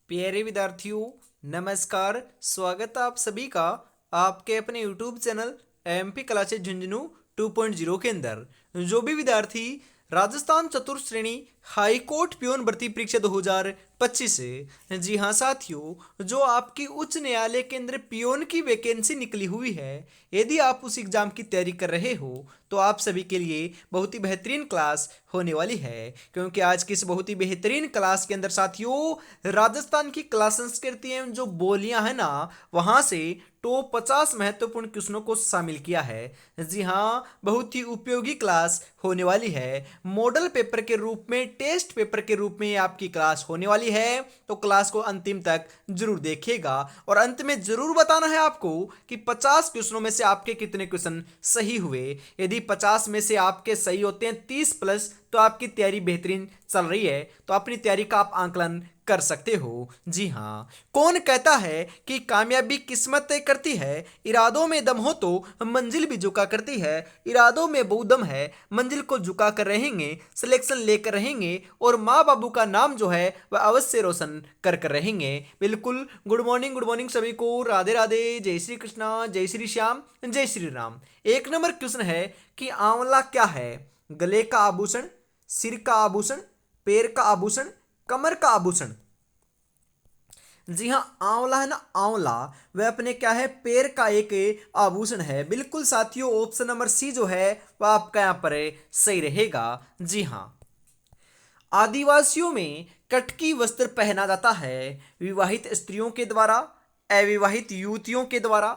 प्यारे विद्यार्थियों, नमस्कार। स्वागत है आप सभी का आपके अपने YouTube channel MP classes Jhunjhunu 2.0 के अंदर। जो भी विद्यार्थी राजस्थान चतुर्थ श्रेणी हाई कोर्ट प्योन भर्ती परीक्षा 2025 से, जी हाँ साथियों, जो आपकी उच्च न्यायालय के अंदर पियोन की वैकेंसी निकली हुई है, यदि आप उस एग्जाम की तैयारी कर रहे हो तो आप सभी के लिए बहुत ही बेहतरीन क्लास होने वाली है। क्योंकि आज की इस बहुत ही बेहतरीन क्लास के अंदर साथियों, राजस्थान की क्लास संस्कृति एवं जो बोलियां है ना, वहां से टॉप 50 महत्वपूर्ण क्वेश्चनों को शामिल किया है। जी हाँ, बहुत ही उपयोगी क्लास होने वाली है। मॉडल पेपर के रूप में, टेस्ट पेपर के रूप में आपकी क्लास होने वाली है, तो क्लास को अंतिम तक जरूर देखिएगा और अंत में जरूर बताना है आपको कि 50 क्वेश्चनों में से आपके कितने क्वेश्चन सही हुए। यदि 50 में से आपके सही होते हैं 30 प्लस, तो आपकी तैयारी बेहतरीन चल रही है, तो अपनी तैयारी का आप आंकलन कर सकते हो। जी हाँ, कौन कहता है कि कामयाबी किस्मत तय करती है, इरादों में दम हो तो मंजिल भी झुका करती है। इरादों में बहुदम है, मंजिल को झुका कर रहेंगे, सिलेक्शन लेकर रहेंगे और माँ बाबू का नाम जो है वह अवश्य रोशन कर कर रहेंगे। बिल्कुल। गुड मॉर्निंग सभी को। राधे राधे, जय श्री कृष्णा, जय श्री श्याम, जय श्री राम। एक नंबर क्वेश्चन है कि आंवला क्या है? गले का आभूषण, सिर का आभूषण, पैर का आभूषण, कमर का आभूषण। जी हाँ, आंवला है ना, आंवला वह अपने क्या है, पैर का एक आभूषण है। बिल्कुल साथियों, ऑप्शन नंबर सी जो है वह आपका यहाँ पर सही रहेगा। जी हाँ, आदिवासियों में कटकी वस्त्र पहना जाता है विवाहित स्त्रियों के द्वारा, अविवाहित युवतियों के द्वारा,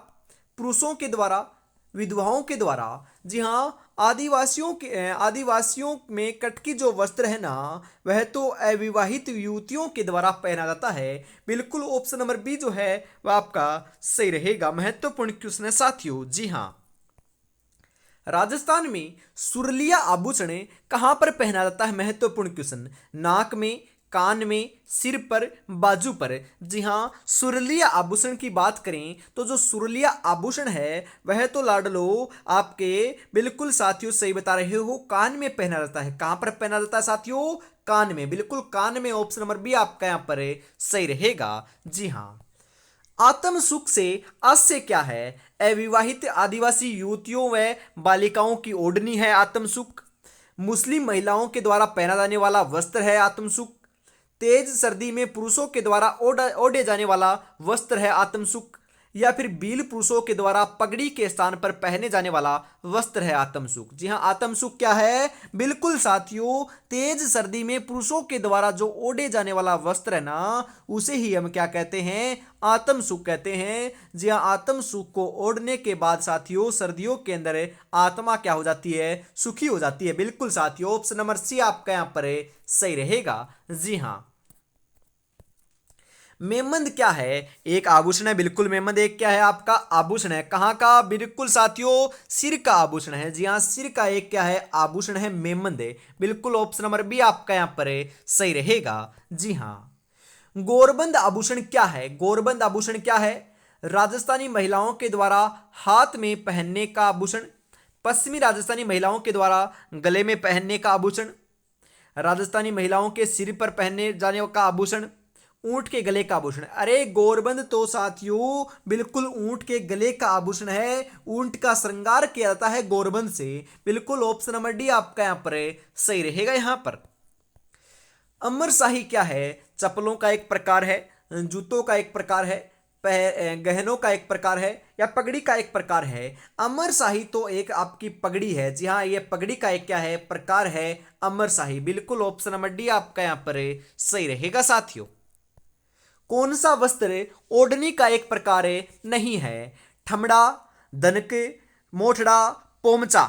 पुरुषों के द्वारा, विधवाओं के द्वारा। जी हाँ, आदिवासियों में कटकी जो वस्त्र है ना, वह तो अविवाहित युवतियों के द्वारा पहना जाता है। बिल्कुल, ऑप्शन नंबर बी जो है वह आपका सही रहेगा। महत्वपूर्ण क्वेश्चन है साथियों। जी हाँ, राजस्थान में सुरलिया आभूषण कहां पर पहना जाता है? महत्वपूर्ण क्वेश्चन। नाक में, कान में, सिर पर, बाजू पर। जी हां, सुरलिया आभूषण की बात करें तो जो सुरलिया आभूषण है वह तो लाडलो आपके, बिल्कुल साथियों सही बता रहे हो, कान में पहना जाता है। कहां पर पहना जाता है साथियों? कान में। बिल्कुल कान में, ऑप्शन नंबर बी आपका यहां पर सही रहेगा। जी हां, आत्म सुख से आस्य क्या है? अविवाहित आदिवासी युवतियों व बालिकाओं की ओढ़नी है आत्म सुख। मुस्लिम महिलाओं के द्वारा पहना जाने वाला वस्त्र है आत्म सुख। तेज सर्दी में पुरुषों के द्वारा ओढ़े जाने वाला वस्त्र है आत्म सुख। या फिर बील पुरुषों के द्वारा पगड़ी के स्थान पर पहने जाने वाला वस्त्र है आत्म सुख। जी हाँ, आत्म सुख क्या है? बिल्कुल साथियों, तेज सर्दी में पुरुषों के द्वारा जो ओढ़े जाने वाला वस्त्र है ना, उसे ही हम क्या कहते हैं? आत्म सुख कहते हैं। जी हाँ, आत्म सुख को ओढ़ने के बाद साथियों, सर्दियों के अंदर आत्मा क्या हो जाती है? सुखी हो जाती है। बिल्कुल साथियों, ऑप्शन नंबर सी आपका यहाँ पर सही रहेगा। जी हाँ, मेमंद क्या है? एक आभूषण है। बिल्कुल, मेमंद एक क्या है? आपका आभूषण है। कहां का? बिल्कुल साथियों, सिर का आभूषण है। जी हाँ, सिर का एक क्या है? आभूषण है, मेमंद है। बिल्कुल, ऑप्शन नंबर बी आपका यहां पर सही रहेगा। जी हाँ, गोरबंद आभूषण क्या है? गोरबंद आभूषण क्या है? राजस्थानी महिलाओं के द्वारा हाथ में पहनने का आभूषण, पश्चिमी राजस्थानी महिलाओं के द्वारा गले में पहनने का आभूषण, राजस्थानी महिलाओं के सिर पर पहनने जाने का आभूषण, ऊंट के गले का आभूषण। अरे गोरबंद तो साथियों बिल्कुल ऊंट के गले का आभूषण है। ऊंट का श्रृंगार किया जाता है गोरबंद से। बिल्कुल, ऑप्शन नंबर डी आपका यहां पर सही रहेगा। यहां पर अमरशाही क्या है? चप्पलों का एक प्रकार है, जूतों का एक प्रकार है, गहनों का एक प्रकार है, या पगड़ी का एक प्रकार है? अमरशाही तो एक आपकी पगड़ी है। जी हाँ, ये पगड़ी का एक क्या है? प्रकार है, अमरशाही। बिल्कुल, ऑप्शन नंबर डी आपका यहाँ पर सही रहेगा साथियों। कौन सा वस्त्र ओढ़नी का एक प्रकार नहीं है? ठमड़ा, दनक, मोठड़ा, पोमचा।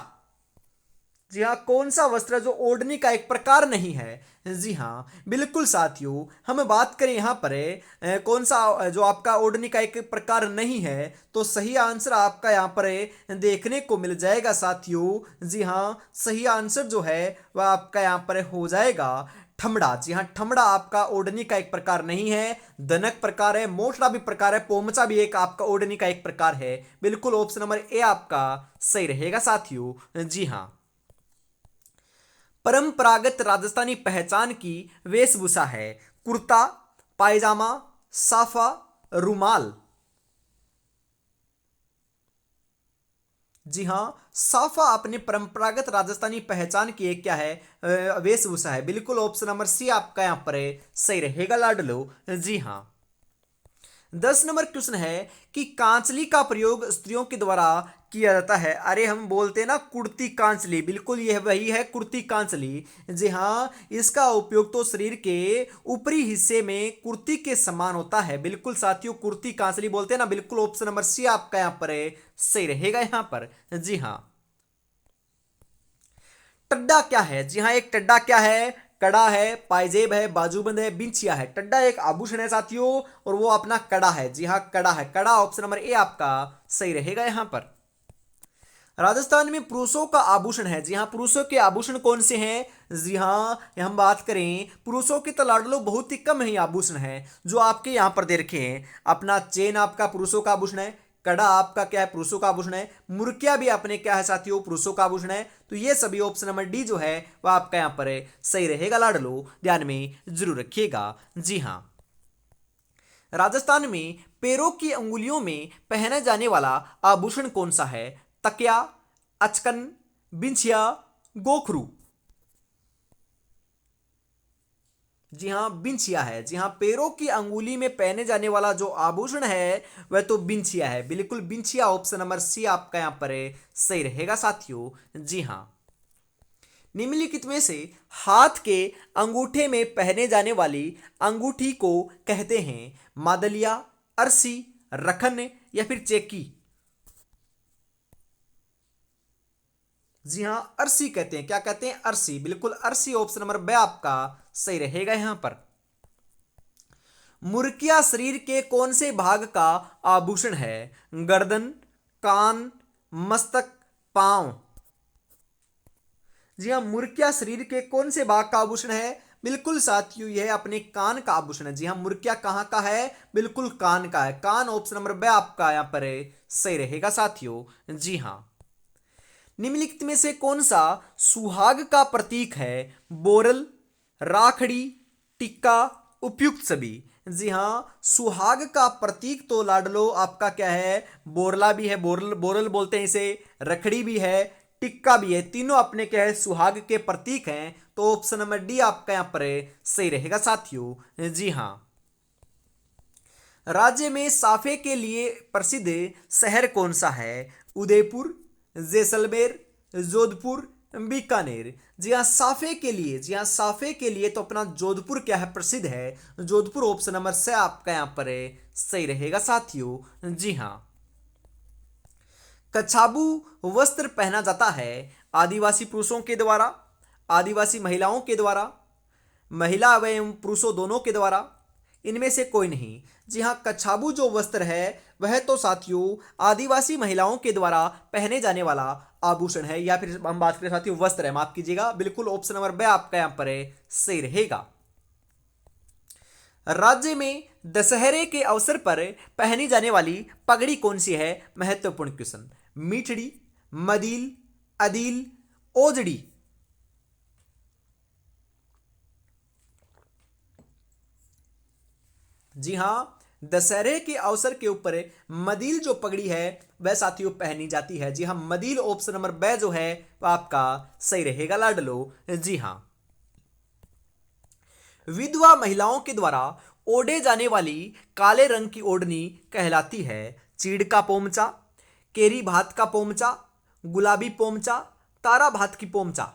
जी हाँ, कौन सा वस्त्र जो ओढ़नी का एक प्रकार नहीं है? जी हाँ, बिल्कुल साथियों, हम बात करें यहाँ पर कौन सा जो आपका ओढ़नी का एक प्रकार नहीं है, तो सही आंसर आपका यहाँ पर देखने को मिल जाएगा साथियों। जी हाँ, सही आंसर जो है वह आपका यहाँ पर हो जाएगा ठमड़ा। जी हाँ, ठमड़ा आपका ओढ़नी का एक प्रकार नहीं है। दनक प्रकार है, मोठड़ा भी प्रकार है, पोमचा भी एक आपका ओढ़नी का एक प्रकार है। बिल्कुल, ऑप्शन नंबर ए आपका सही रहेगा साथियों। जी हाँ, परंपरागत राजस्थानी पहचान की वेशभूषा है कुर्ता, पायजामा, साफा, रुमाल। जी हाँ, साफा अपनी परंपरागत राजस्थानी पहचान की एक क्या है, वेशभूषा है। बिल्कुल ऑप्शन नंबर सी आपका यहाँ पर है, सही रहेगा लाडलो। जी हाँ। 10 नंबर क्वेश्चन है कि कांचली का प्रयोग स्त्रियों के द्वारा किया जाता है। अरे हम बोलते हैं ना कुर्ती कांचली, बिल्कुल यह वही है कुर्ती कांचली। जी हाँ, इसका उपयोग तो शरीर के ऊपरी हिस्से में कुर्ती के समान होता है। बिल्कुल साथियों, कुर्ती कांचली बोलते हैं ना। बिल्कुल ऑप्शन नंबर सी आपका यहाँ पर है, सही रहेगा यहाँ पर। जी हाँ। टड्डा क्या है? जी हाँ, एक टड्डा क्या है? कड़ा है, पायजेब है, बाजूबंद है, बिंचिया है। टड्डा एक आभूषण है साथियों, और वो अपना कड़ा है। जी हाँ, कड़ा है। कड़ा ऑप्शन नंबर ए आपका सही रहेगा यहां पर। राजस्थान में पुरुषों का आभूषण है। जी हाँ, पुरुषों के आभूषण कौन से हैं? जी हाँ, हम बात करें पुरुषों के तो लाडलो बहुत ही कम ही आभूषण है जो आपके यहाँ पर दे रखे हैं। अपना चेन आपका पुरुषों का आभूषण है, कड़ा आपका क्या है? पुरुषों का आभूषण है, मुर्किया भी अपने क्या है साथियों? पुरुषों का आभूषण है। तो ये सभी ऑप्शन नंबर डी जो है वह आपका यहाँ पर है, सही रहेगा लाडलो, ध्यान में जरूर रखिएगा। जी हाँ। राजस्थान में पैरों की अंगुलियों में पहने जाने वाला आभूषण कौन सा है? तकिया, अचकन, बिंछिया, गोखरू। जी हाँ, बिंछिया है। जी हाँ, पैरों की अंगुली में पहने जाने वाला जो आभूषण है वह तो बिंछिया है। बिल्कुल बिंछिया ऑप्शन नंबर सी आपका यहां पर है, सही रहेगा साथियों। जी हाँ। निम्नलिखित में से हाथ के अंगूठे में पहने जाने वाली अंगूठी को कहते हैं? मादलिया, अरसी, रखन या फिर चेकी। जी हाँ, अरसी कहते हैं। क्या कहते हैं? अरसी। बिल्कुल अरसी ऑप्शन नंबर बे आपका सही रहेगा यहां पर। मुर्किया शरीर के कौन से भाग का आभूषण है? गर्दन, कान, मस्तक, पांव। जी हाँ, मुर्किया शरीर के कौन से भाग का आभूषण है? बिल्कुल साथियों, यह अपने कान का आभूषण है। जी हाँ, मुर्किया कहाँ का है? बिल्कुल कान का है। कान ऑप्शन नंबर बे आपका यहाँ पर है, सही रहेगा साथियों। जी हाँ। निम्नलिखित में से कौन सा सुहाग का प्रतीक है? बोरल, राखड़ी, टिक्का, उपयुक्त सभी। जी हाँ, सुहाग का प्रतीक तो लाडलो आपका क्या है? बोरला भी है, बोरल बोरल बोलते हैं इसे, रखड़ी भी है, टिक्का भी है। तीनों अपने क्या है? सुहाग के प्रतीक हैं। तो ऑप्शन नंबर डी आपका यहां पर है, सही रहेगा साथियों। जी हाँ। राज्य में साफे के लिए प्रसिद्ध शहर कौन सा है? उदयपुर, जैसलमेर, जोधपुर, बीकानेर। जी हाँ, साफे के लिए, जी हाँ साफे के लिए तो अपना जोधपुर क्या है? प्रसिद्ध है। जोधपुर ऑप्शन नंबर से आपका यहाँ पर है, सही रहेगा साथियों। जी हाँ। कछाबू वस्त्र पहना जाता है आदिवासी पुरुषों के द्वारा, आदिवासी महिलाओं के द्वारा, महिला एवं पुरुषों दोनों के द्वारा, इनमें से कोई नहीं। जी हाँ, कछाबू जो वस्त्र है वह तो साथियों आदिवासी महिलाओं के द्वारा पहने जाने वाला आभूषण है, या फिर हम बात करें साथियों वस्त्र है, माफ कीजिएगा। बिल्कुल ऑप्शन नंबर बे आपका यहां पर है, सही रहेगा। राज्य में दशहरे के अवसर पर पहनी जाने वाली पगड़ी कौन सी है? महत्वपूर्ण क्वेश्चन। मीठड़ी, मदील, अदील, ओजड़ी। जी हाँ, दशहरे के अवसर के ऊपर मदील जो पगड़ी है वह साथियों पहनी जाती है। जी हाँ, मदील ऑप्शन नंबर बे जो है वह आपका सही रहेगा लाडलो। जी हाँ। विधवा महिलाओं के द्वारा ओढ़े जाने वाली काले रंग की ओढ़नी कहलाती है? चीड़ का पोमचा, केरी भात का पोमचा, गुलाबी पोमचा, तारा भात की पोमचा।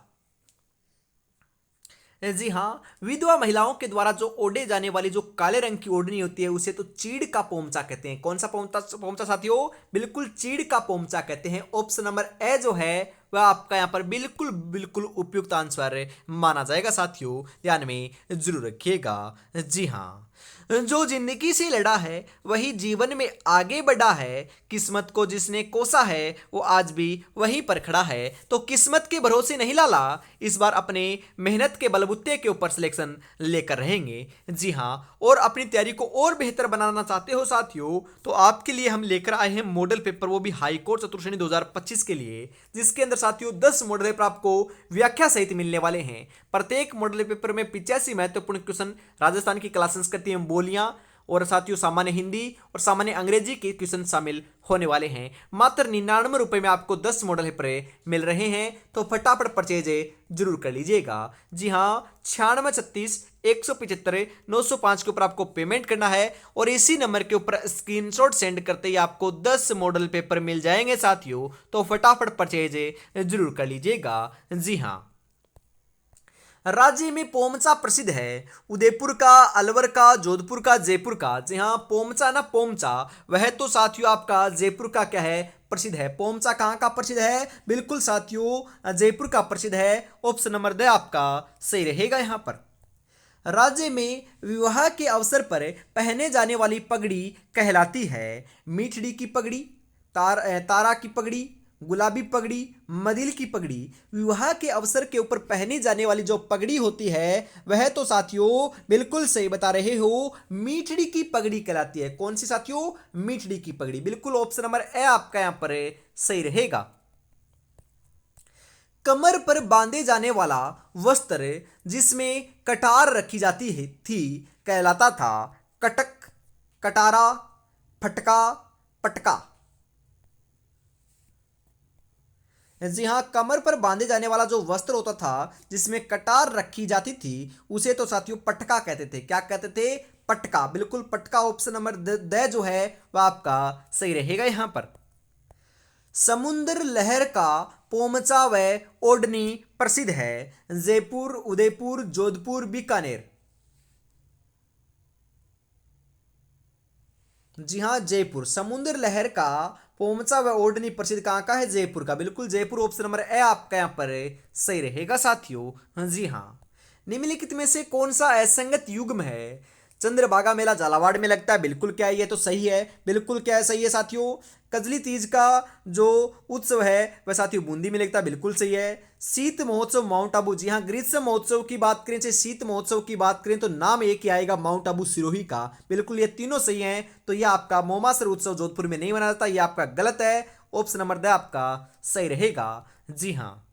जी हाँ, विधवा महिलाओं के द्वारा जो ओढ़े जाने वाली जो काले रंग की ओढ़नी होती है उसे तो चीड़ का पोमचा कहते हैं। कौन सा पोमचा पोमचा साथियों? बिल्कुल चीड़ का पोमचा कहते हैं। ऑप्शन नंबर ए जो है वह आपका यहाँ पर बिल्कुल बिल्कुल उपयुक्त आंसर माना जाएगा साथियों, ध्यान में जरूर रखिएगा। जी हाँ। जो जिंदगी से लड़ा है वही जीवन में आगे बढ़ा है, किस्मत को जिसने कोसा है वो आज भी वहीं पर खड़ा है। तो किस्मत के भरोसे नहीं लाला, इस बार अपने मेहनत के बलबूते के ऊपर सिलेक्शन लेकर रहेंगे। जी हाँ, और अपनी तैयारी को और बेहतर बनाना चाहते हो साथियों तो आपके लिए हम लेकर आए हैं मॉडल पेपर, वो भी हाई कोर्ट चतुर्श्रेणी 2025 के लिए, जिसके अंदर साथियों 10 मॉडल पेपर आपको व्याख्या सहित मिलने वाले हैं। प्रत्येक मॉडल पेपर में 85 महत्वपूर्ण क्वेश्चन राजस्थान की कला संस्कृति एवं बोलियां और साथियों सामान्य हिंदी और सामान्य अंग्रेजी के क्वेश्चन शामिल होने वाले हैं। मात्र 99 रुपए में आपको 10 मॉडल पेपर मिल रहे हैं, तो फटाफट परचेज जरूर कर लीजिएगा। जी हाँ, 9636 175 905 के ऊपर आपको पेमेंट करना है और इसी नंबर के ऊपर स्क्रीनशॉट सेंड करते ही आपको 10 मॉडल पेपर मिल जाएंगे साथियों, तो फटाफट परचेज जरूर कर लीजिएगा। जी हाँ, राज्य में पोमचा प्रसिद्ध है, उदयपुर का, अलवर का, जोधपुर का, जयपुर का। जी हाँ, पोमचा ना पोमचा, वह तो साथियों आपका जयपुर का क्या है, प्रसिद्ध है। पोमचा कहाँ का प्रसिद्ध है, बिल्कुल साथियों जयपुर का प्रसिद्ध है। ऑप्शन नंबर 2 आपका सही रहेगा यहाँ पर। राज्य में विवाह के अवसर पर पहने जाने वाली पगड़ी कहलाती है। मीठड़ी की पगड़ी, तारा की पगड़ी, गुलाबी पगड़ी, मदिल की पगड़ी। विवाह के अवसर के ऊपर पहनी जाने वाली जो पगड़ी होती है वह तो साथियों बिल्कुल सही बता रहे हो, मीठड़ी की पगड़ी कहलाती है। कौन सी साथियों, मीठड़ी की पगड़ी। बिल्कुल ऑप्शन नंबर ए आपका यहां पर सही रहेगा। कमर पर बांधे जाने वाला वस्त्र जिसमें कटार रखी जाती है थी कहलाता था कटक, कटारा, फटका, पटका। जी हाँ, कमर पर बांधे जाने वाला जो वस्त्र होता था जिसमें कटार रखी जाती थी उसे तो साथियों पटका कहते थे। क्या कहते थे, पटका। बिल्कुल पटका ऑप्शन नंबर द जो है वह आपका सही रहेगा यहां पर। समुद्र लहर का पोमचा व ओढ़नी प्रसिद्ध है। जयपुर, उदयपुर, जोधपुर, बीकानेर। जी हाँ, जयपुर। समुद्र लहर का पोमचा व ओढ़नी प्रसिद्ध कहाँ का है, जयपुर का। बिल्कुल जयपुर ऑप्शन नंबर ए आपका यहाँ पर सही रहेगा साथियों। जी हाँ, निम्नलिखित में से कौन सा असंगत युग्म है। चंद्रभागा मेला झालावाड़ में लगता है, बिल्कुल क्या है, ये तो सही है। बिल्कुल क्या है, सही है साथियों। कजली तीज का जो उत्सव है वह साथियों बूंदी में लगता है, बिल्कुल सही है। शीत महोत्सव माउंट आबू, जी हाँ, ग्रीष्म महोत्सव की बात करें चाहे शीत महोत्सव की बात करें तो नाम एक ही आएगा, माउंट आबू सिरोही का। बिल्कुल ये तीनों सही हैं, तो यह आपका मोमासर उत्सव जोधपुर में नहीं मनाया जाता, यह आपका गलत है। ऑप्शन नंबर 2 आपका सही रहेगा। जी हाँ,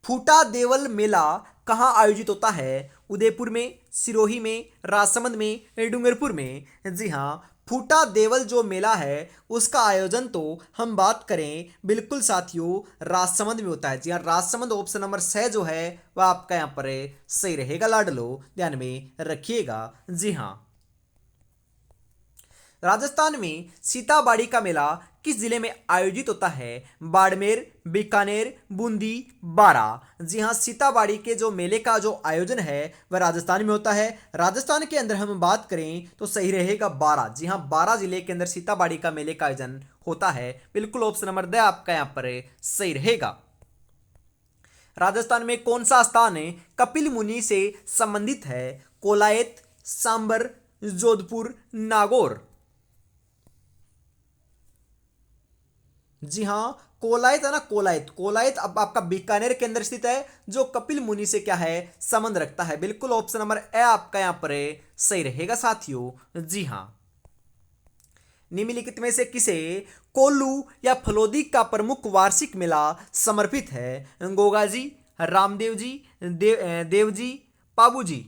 फूटा देवल मेला कहाँ आयोजित होता है। उदयपुर में, सिरोही में, राजसमंद में, डूंगरपुर में। जी हाँ, फूटा देवल जो मेला है उसका आयोजन तो हम बात करें बिल्कुल साथियों राजसमंद में होता है। जी हाँ, राजसमंद ऑप्शन नंबर 6 जो है वह आपका यहाँ पर सही रहेगा लाडलो, ध्यान में रखिएगा। जी हाँ, राजस्थान में सीताबाड़ी का मेला किस जिले में आयोजित होता है। बाड़मेर, बीकानेर, बूंदी, बारा। जी हाँ, सीताबाड़ी के जो मेले का जो आयोजन है वह राजस्थान में होता है। राजस्थान के अंदर हम बात करें तो सही रहेगा बारा। जी हाँ, बारा जिले के अंदर सीताबाड़ी का मेले का आयोजन होता है। बिल्कुल ऑप्शन नंबर 2 आपका यहाँ पर सही रहेगा। राजस्थान में कौन सा स्थान है कपिल मुनि से संबंधित है। कोलायत, सांबर, जोधपुर, नागौर। जी हाँ, कोलायत है ना, कोलायत। कोलायत अब आपका बीकानेर के अंदर स्थित है जो कपिल मुनि से क्या है, संबंध रखता है। बिल्कुल ऑप्शन नंबर ए आपका यहां पर सही रहेगा साथियों। जी हाँ, निम्नलिखित में से किसे कोल्लू या फलोदी का प्रमुख वार्षिक मेला समर्पित है। गोगा जी, रामदेव जी, देव जी, पाबू जी।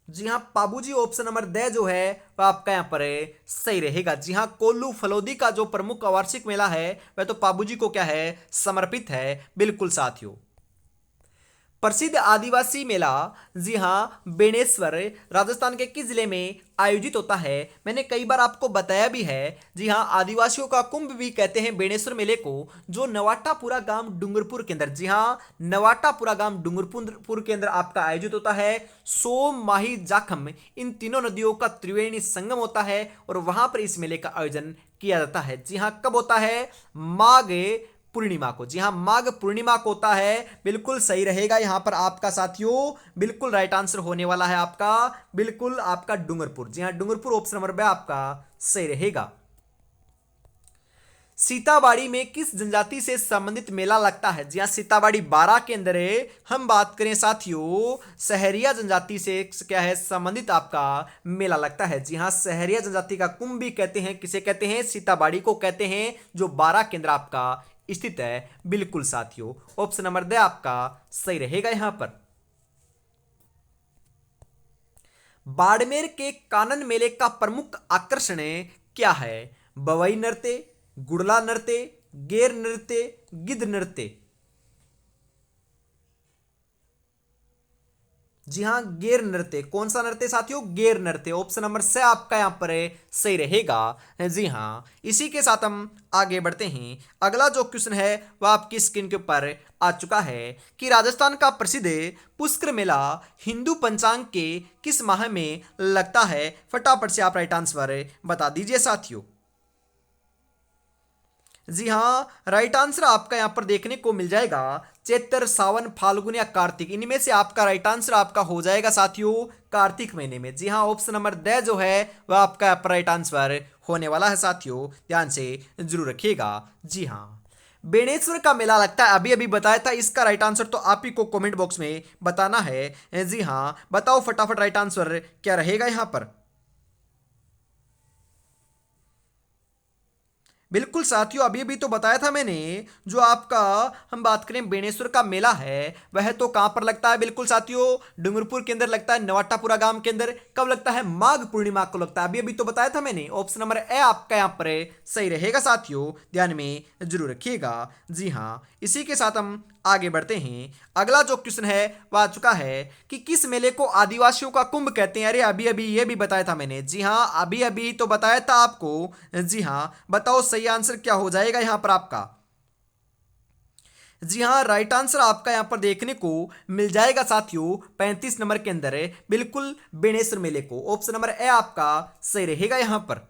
जी हाँ, पाबूजी ऑप्शन नंबर 2 जो है वह आपका यहाँ पर सही रहेगा। जी हाँ, कोल्लू फलोदी का जो प्रमुख वार्षिक मेला है वह तो पाबूजी को क्या है, समर्पित है। बिल्कुल साथियों, प्रसिद्ध आदिवासी मेला, जी हाँ, बेणेश्वर राजस्थान के किस जिले में आयोजित होता है। मैंने कई बार आपको बताया भी है। जी हाँ, आदिवासियों का कुंभ भी कहते हैं बेणेश्वर मेले को, जो नवाटापुरा गांव डूंगरपुर के अंदर, जी हाँ, नवाटापुरा गांव डूंगरपुर के अंदर आपका आयोजित होता है। सोम, माही, जाखम इन तीनों नदियों का त्रिवेणी संगम होता है और वहां पर इस मेले का आयोजन किया जाता है। जी हाँ, कब होता है, माघ पूर्णिमा को। जी हाँ, माघ पूर्णिमा को होता है। बिल्कुल सही रहेगा यहां पर आपका साथियों। बिल्कुल राइट आंसर होने वाला है आपका, बिल्कुल आपका डूंगरपुर। जी हाँ, डूंगरपुर ऑप्शन नंबर 2 आपका सही रहेगा। सीताबाड़ी में किस जनजाति से संबंधित मेला लगता है? जी हाँ, सीताबाड़ी बारा के अंदर है। हम बात करें साथियों, सहरिया जनजाति से क्या है संबंधित आपका मेला लगता है। जी हाँ, सहरिया जनजाति का कुंभ भी कहते हैं। किसे कहते हैं? सीताबाड़ी को कहते हैं, जो बारा केंद्र आपका स्थित है। बिल्कुल साथियों, ऑप्शन नंबर द आपका सही रहेगा यहां पर। बाड़मेर के कानन मेले का प्रमुख आकर्षण क्या है? बवई नृत्य, गुड़ला नृत्य, गेर नृत्य, गिद्ध नृत्य। जी हां, गेर नृत्य। कौन सा नृत्य साथियों? गेर नृत्य। ऑप्शन नंबर से आपका यहां पर सही रहेगा। जी हां, इसी के साथ हम आगे बढ़ते हैं। अगला जो क्वेश्चन है वह आपकी स्क्रीन के ऊपर आ चुका है कि राजस्थान का प्रसिद्ध पुष्कर मेला हिंदू पंचांग के किस माह में लगता है? फटाफट से आप राइट आंसर बता दीजिए साथियों। जी हाँ, राइट आंसर आपका यहां पर देखने को मिल जाएगा चैत्र, सावन, फाल्गुन या कार्तिक। इनमें से आपका राइट आंसर आपका हो जाएगा साथियों कार्तिक महीने में। जी हाँ, ऑप्शन नंबर द जो है वह आपका राइट आंसर होने वाला है साथियों, ध्यान से जरूर रखिएगा। जी हाँ, बेणेश्वर का मेला लगता है, अभी अभी बताया था। इसका राइट आंसर तो आप ही को कमेंट बॉक्स में बताना है। जी हाँ, बताओ फटाफट राइट आंसर क्या रहेगा यहां पर। बिल्कुल साथियों, अभी अभी तो बताया था मैंने। जो आपका हम बात करें बेणेश्वर का मेला है वह तो कहां पर लगता है? बिल्कुल साथियों, डूंगरपुर के अंदर लगता है, नवाटापुरा गांव के अंदर। कब लगता है? माघ पूर्णिमा को लगता है। अभी अभी तो बताया था मैंने। ऑप्शन नंबर ए आपका यहां पर सही रहेगा साथियों, ध्यान में जरूर रखिएगा। जी हाँ, इसी के साथ हम आगे बढ़ते हैं। अगला जो क्वेश्चन है वह आ चुका है कि किस मेले को आदिवासियों का कुंभ कहते हैं? अरे अभी अभी ये भी बताया था मैंने। जी हाँ, अभी अभी तो बताया था आपको। जी हाँ, बताओ सही आंसर क्या हो जाएगा यहां पर आपका। जी हाँ, राइट आंसर आपका यहां पर देखने को मिल जाएगा साथियों 35 नंबर के अंदर है। बिल्कुल बेणेश्वर मेले को। ऑप्शन नंबर ए आपका सही रहेगा यहां पर।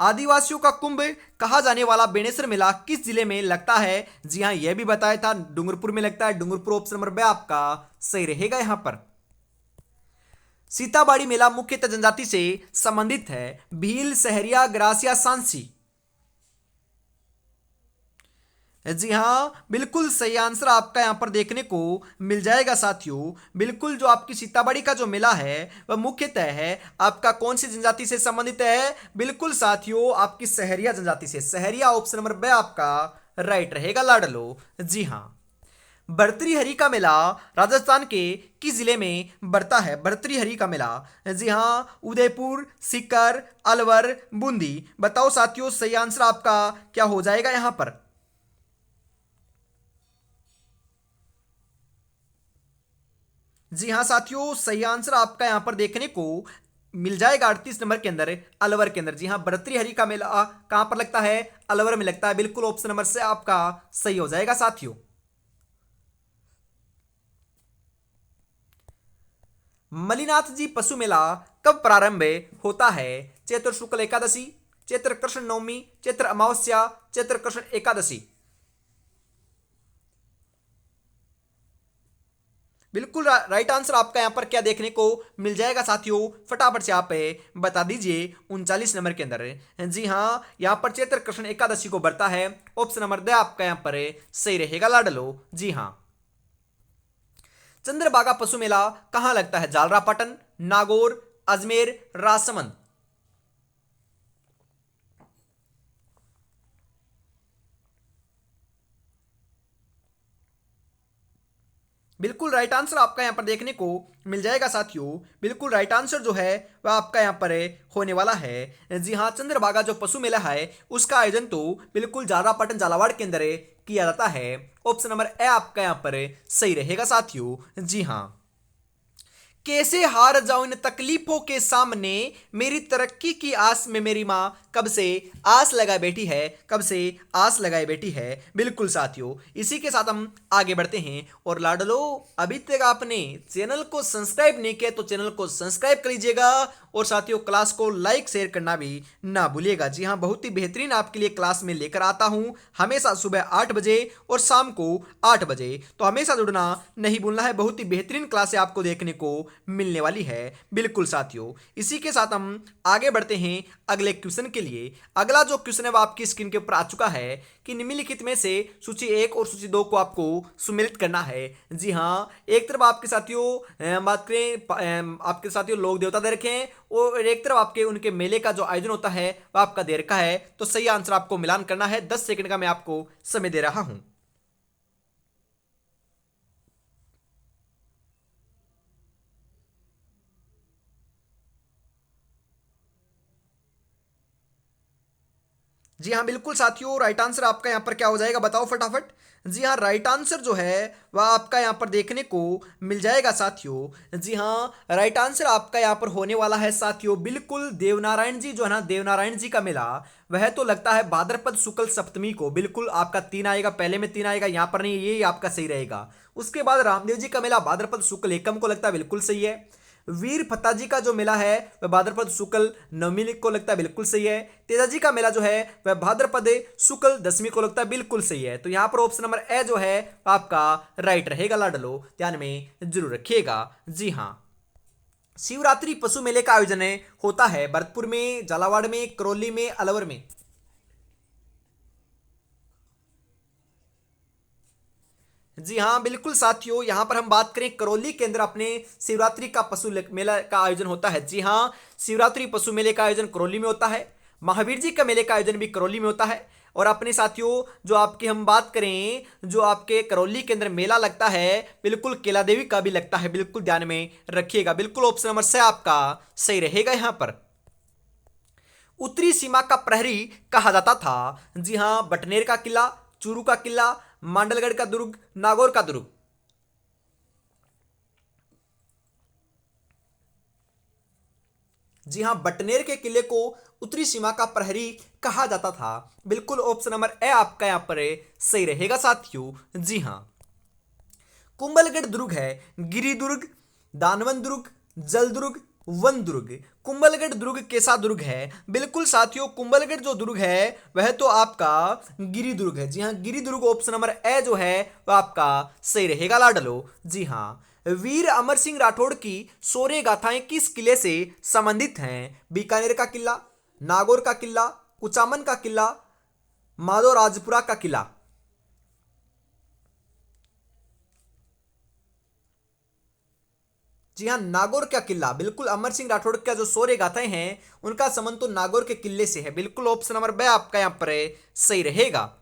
आदिवासियों का कुंभ कहा जाने वाला बेणेश्वर मेला किस जिले में लगता है? जी हाँ, यह भी बताया था डूंगरपुर में लगता है। डूंगरपुर ऑप्शन नंबर बे आपका सही रहेगा यहां पर। सीताबाड़ी मेला मुख्यतः जनजाति से संबंधित है। भील, सहरिया, ग्रासिया, सांसी। जी हाँ, बिल्कुल सही आंसर आपका यहां पर देखने को मिल जाएगा साथियों। बिल्कुल, जो आपकी सीताबाड़ी का जो मेला है वह मुख्यतः है आपका कौन सी जनजाति से संबंधित है? बिल्कुल साथियों, आपकी सहरिया जनजाति से। सहरिया ऑप्शन नंबर बे आपका राइट रहेगा लाडलो। जी हाँ, भर्तृहरि का मेला राजस्थान के किस जिले में बढ़ता है? भर्तृहरि का मेला। जी हाँ, उदयपुर, सीकर, अलवर, बूंदी। बताओ साथियों सही आंसर आपका क्या हो जाएगा यहां पर। जी हाँ साथियों, सही आंसर आपका यहां पर देखने को मिल जाएगा 38 नंबर के अंदर, अलवर के अंदर। जी हाँ, भर्तृहरि का मेला कहां पर लगता है? अलवर में लगता है। बिल्कुल ऑप्शन नंबर से आपका सही हो जाएगा साथियों। मलिनाथ जी पशु मेला कब प्रारंभ होता है? चैत्र शुक्ल एकादशी, चैत्र कृष्ण नवमी, चैत्र अमावस्या, चैत्र कृष्ण एकादशी। बिल्कुल राइट आंसर आपका यहां पर क्या देखने को मिल जाएगा साथियों, फटाफट से आप बता दीजिए 39 नंबर के अंदर। जी हाँ, यहां पर चैत्र कृष्ण एकादशी को बढ़ता है। ऑप्शन नंबर द आपका यहां पर सही रहेगा लाडलो। जी हाँ, चंद्रभागा पशु मेला कहां लगता है? जालरापाटन, नागौर, अजमेर, राजसमंद। बिल्कुल राइट आंसर आपका यहां पर देखने को मिल जाएगा साथियों। बिल्कुल राइट आंसर जो है वह आपका यहां पर होने वाला है। जी हाँ, चंद्रभागा जो पशु मेला है उसका आयोजन तो बिल्कुल जालरापाटन झालावाड़ के अंदर किया जाता है। ऑप्शन नंबर ए आपका यहां पर सही रहेगा साथियों। जी हाँ, कैसे हार जाऊं इन तकलीफों के सामने, मेरी तरक्की की आस में मेरी माँ कब से आस लगाए बैठी है, कब से आस लगाए बैठी है। बिल्कुल साथियों, इसी के साथ हम आगे बढ़ते हैं। और लाडलो, अभी तक आपने चैनल को सब्सक्राइब नहीं किया तो चैनल को सब्सक्राइब कर लीजिएगा और साथियों क्लास को लाइक शेयर करना भी ना भूलिएगा। जी हाँ, बहुत ही बेहतरीन आपके लिए क्लास में लेकर आता हूँ, हमेशा सुबह 8 बजे और शाम को 8 बजे। तो हमेशा जुड़ना नहीं भूलना है, बहुत ही बेहतरीन क्लासें आपको देखने को मिलने वाली है। बिल्कुल साथियों, इसी के साथ हम आगे बढ़ते हैं अगले क्वेश्चन के लिए। अगला जो क्वेश्चन है वो आपकी स्क्रीन के ऊपर आ चुका है कि निम्नलिखित में से सूची 1 और सूची 2 को आपको सुमेलित करना है। जी हाँ, एक तरफ आपके साथियों बात करें, आपके साथियों लोक देवता दे रखे हैं और एक तरफ आपके उनके मेले का जो आयोजन होता है वह आपका दे रखा है। तो सही आंसर आपको मिलान करना है। 10 सेकंड का मैं आपको समय दे रहा हूं। जी हाँ, बिल्कुल साथियों, राइट आंसर आपका यहाँ पर क्या हो जाएगा, बताओ फटाफट। जी हाँ, राइट आंसर जो है वह आपका यहाँ पर देखने को मिल जाएगा साथियों। जी हाँ, राइट आंसर आपका यहाँ पर होने वाला है साथियों, बिल्कुल देवनारायण जी जो है ना, देवनारायण जी का मेला वह तो लगता है भाद्रपद शुक्ल सप्तमी को। बिल्कुल आपका 3 आएगा, पहले में 3 आएगा, यहाँ पर नहीं, ये आपका सही रहेगा। उसके बाद रामदेव जी का मेला भाद्रपद शुक्ल एकम को लगता है, बिल्कुल सही है। वीर फत्ता जी का जो मेला है वह भाद्रपद शुक्ल नवमी को लगता है, बिल्कुल सही है। तेजा जी का मेला जो है वह भाद्रपद शुक्ल दशमी को लगता है, बिल्कुल सही है। तो यहां पर ऑप्शन नंबर ए जो है आपका राइट रहेगा लाडलो, ध्यान में जरूर रखिएगा। जी हाँ, शिवरात्रि पशु मेले का आयोजन होता है भरतपुर में, झालावाड़ में, करौली में, अलवर में। जी हाँ, बिल्कुल साथियों, यहाँ पर हम बात करें करौली के अंदर अपने शिवरात्रि का मेला का आयोजन होता है। जी हाँ, शिवरात्रि पशु मेले का आयोजन करौली में होता है। महावीर जी का मेले का आयोजन भी करौली में होता है। और अपने साथियों जो आपकी हम बात करें, जो आपके करौली के अंदर मेला लगता है, बिल्कुल केला देवी का भी लगता है, बिल्कुल ध्यान में रखिएगा। बिल्कुल ऑप्शन नंबर से आपका सही रहेगा यहाँ पर। उत्तरी सीमा का प्रहरी कहा जाता था। जी हाँ, बटनेर का किला, चूरू का किला, मांडलगढ़ का दुर्ग, नागौर का दुर्ग। जी हां, बटनेर के किले को उत्तरी सीमा का प्रहरी कहा जाता था। बिल्कुल ऑप्शन नंबर ए आपका यहां पर सही रहेगा साथियों। जी हां, कुंभलगढ़ दुर्ग है गिरी दुर्ग, दानवन दुर्ग, जल दुर्ग, वन दुर्ग। कुंभलगढ़ दुर्ग कैसा दुर्ग है? बिल्कुल साथियों, कुंभलगढ़ जो दुर्ग है वह तो आपका गिरी दुर्ग है। जी हाँ, गिरी दुर्ग ऑप्शन नंबर ए जो है वह आपका सही रहेगा लाडलो। जी हाँ, वीर अमर सिंह राठौड़ की शौर्य गाथाएं किस किले से संबंधित हैं? बीकानेर का किला, नागौर का किला, कुचामन का किला, माधोराजपुरा का किला। जी हाँ, नागौर का किला। बिल्कुल अमर सिंह राठौड़ का जो शौर्य गाथाएं हैं उनका संबंध तो नागौर के किले से है। बिल्कुल ऑप्शन नंबर बी आपका यहां पर सही रहेगा।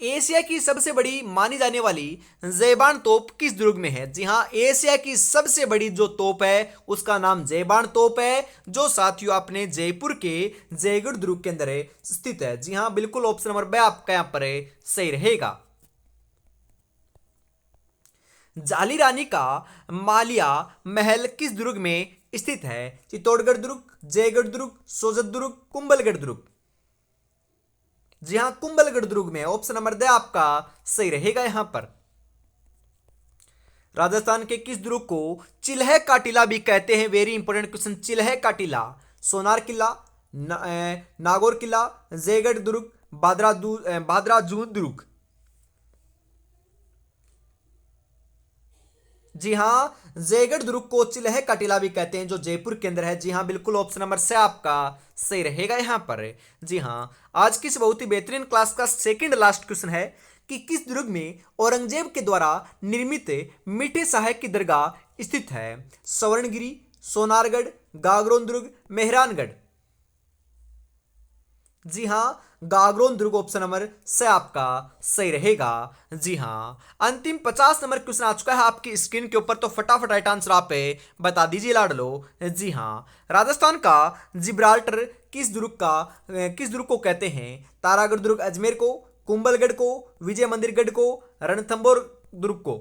एशिया की सबसे बड़ी मानी जाने वाली जयबान तोप किस दुर्ग में है? जी हाँ, एशिया की सबसे बड़ी जो तोप है उसका नाम जयबान तोप है, जो साथियों अपने जयपुर के जयगढ़ दुर्ग के अंदर स्थित है। जी हाँ, बिल्कुल ऑप्शन नंबर बी आपका यहां पर सही रहेगा। जाली रानी का मालिया महल किस दुर्ग में स्थित है? चित्तौड़गढ़ दुर्ग, जयगढ़ दुर्ग, सोजत दुर्ग, कुंभलगढ़ दुर्ग। जी हां, कुंभलगढ़ दुर्ग में ऑप्शन नंबर दे आपका सही रहेगा यहां पर। राजस्थान के किस दुर्ग को चिल्हे का टीला भी कहते हैं? Very important question. चिल्हे का टीला, सोनार किला, नागौर किला, जयगढ़ दुर्ग, भादराजू दुर्ग। जी हाँ, जयगढ़ दुर्ग को चिल्हे का टीला भी कहते हैं, जो जयपुर के अंदर है। जी हाँ, बिल्कुल ऑप्शन नंबर से आपका सही रहेगा यहाँ पर। जी हाँ, आज की इस बहुत ही बेहतरीन क्लास का सेकंड लास्ट क्वेश्चन है कि किस दुर्ग में औरंगजेब के द्वारा निर्मित मीठे साहेब की दरगाह स्थित है? स्वर्णगिरी, सोनारगढ़, गागरोन दुर्ग, मेहरानगढ़। जी हाँ, गागरोन दुर्ग ऑप्शन नंबर से आपका सही रहेगा। जी हाँ, अंतिम 50 नंबर क्वेश्चन आ चुका है आपकी स्क्रीन के ऊपर, तो फटाफट राइट आंसर आप बता दीजिए लाडलो। जी हाँ, राजस्थान का जिब्राल्टर किस दुर्ग को कहते हैं? तारागढ़ दुर्ग अजमेर को, कुंभलगढ़ को, विजय मंदिरगढ़ को, रणथंबोर दुर्ग को।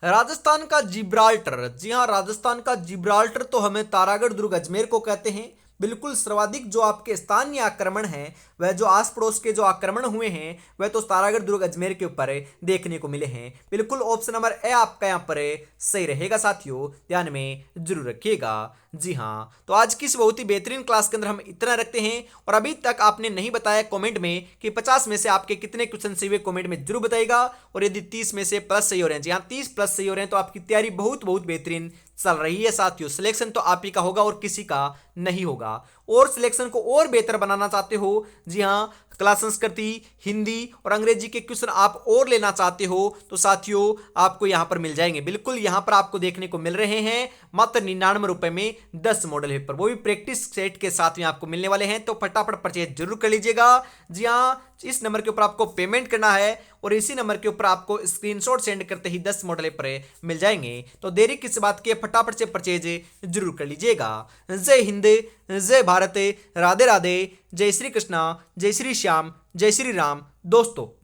राजस्थान का जिब्राल्टर, जी हाँ, राजस्थान का जिब्राल्टर तो हमें तारागढ़ दुर्ग अजमेर को कहते हैं। बिल्कुल सर्वाधिक जो आपके स्थानीय आक्रमण है वह जो आस पड़ोस के जो आक्रमण हुए हैं वह तो तारागढ़ दुर्ग अजमेर के ऊपर देखने को मिले हैं। बिल्कुल ऑप्शन नंबर ए आपका यहाँ पर सही रहेगा साथियों, ध्यान में जरूर रखिएगा। जी हाँ, तो आज की इस बहुत ही बेहतरीन क्लास के अंदर हम इतना रखते हैं। और अभी तक आपने नहीं बताया कमेंट में कि 50 में से आपके कितने क्वेश्चन सही हुए, कमेंट में जरूर बताइएगा। और यदि 30 में से प्लस सही हो रहे हैं, जी हाँ 30 प्लस सही हो रहे हैं, तो आपकी तैयारी बहुत बहुत बेहतरीन चल रही है साथियों। सिलेक्शन तो आप ही का होगा और किसी का नहीं होगा। और सिलेक्शन को और बेहतर बनाना चाहते हो, जी हाँ क्लास संस्कृति, हिंदी और अंग्रेजी के क्वेश्चन आप और लेना चाहते हो, तो साथियों आपको यहां पर मिल जाएंगे। बिल्कुल यहां पर आपको देखने को मिल रहे हैं मात्र 99 रुपए में 10 मॉडल पेपर, वो भी प्रैक्टिस सेट के साथ में आपको मिलने वाले हैं। तो फटाफट परचेज जरूर कर लीजिएगा। जी हाँ, इस नंबर के ऊपर आपको पेमेंट करना है और इसी नंबर के ऊपर आपको स्क्रीनशॉट सेंड करते ही 10 मॉडल पेपर मिल जाएंगे। तो देरी किस बात की, फटाफट से परचेज जरूर कर लीजिएगा। जय हिंद, जय भारत, राधे राधे, जय श्री कृष्णा, जय श्री श्याम, जय श्री राम दोस्तों।